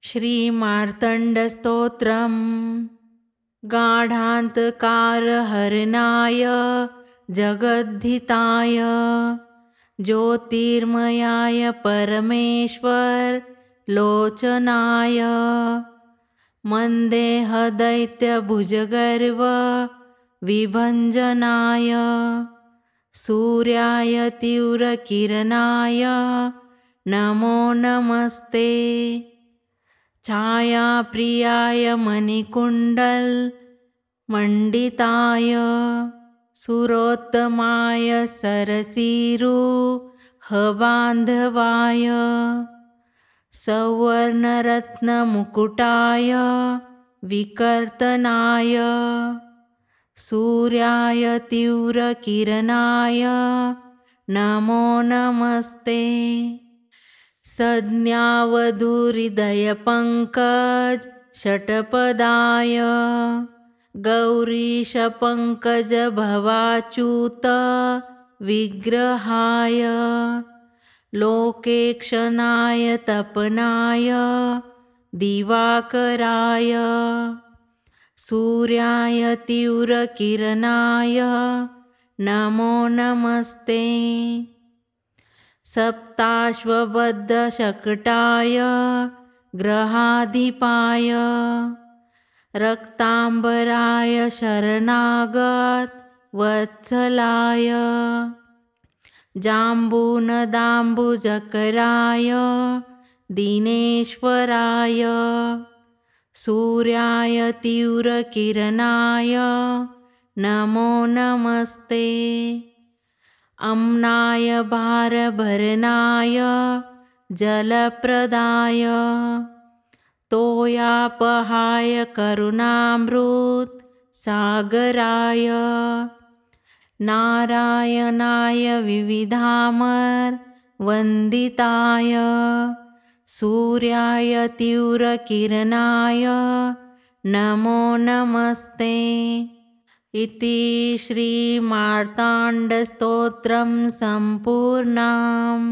श्रीमार्तण्डस्तोत्रम् गाढान्तकारहरणाय जगद्धिताय ज्योतिर्मयाय परमेश्वर लोचनाय मन्देह दैत्यभुजगर्व विभञ्जनाय सूर्याय तीव्रकिरणाय नमो नमस्ते छायाप्रियाय मणिकुण्डल मण्डिताय सुरोत्तमाय सरसीरुहबान्धवाय सवर्णरत्नमुकुटाय विकर्तनाय सूर्याय तीव्रकिरणाय नमो नमस्ते संज्ञावधूहृदयपङ्कज षट्पदाय गौरीशपङ्कजभवाच्युत विग्रहाय लोकेक्षणाय तपनाय दिवाकराय सूर्याय तीव्रकिरणाय नमो नमस्ते सप्ताश्वबद्धशकटाय ग्रहाधिपाय रक्ताम्बराय शरणागत वत्सलाय जाम्बूनदाम्बुजकराय दिनेश्वराय सूर्याय तीव्रकिरणाय नमो नमस्ते अम्नाय भारभरणाय जलप्रदाय तोयापहाय करुणामृत सागराय नारायणाय विविधामर वन्दिताय सूर्याय तीव्रकिरणाय नमो नमस्ते इति श्रीमार्ताण्डस्तोत्रं सम्पूर्णम्।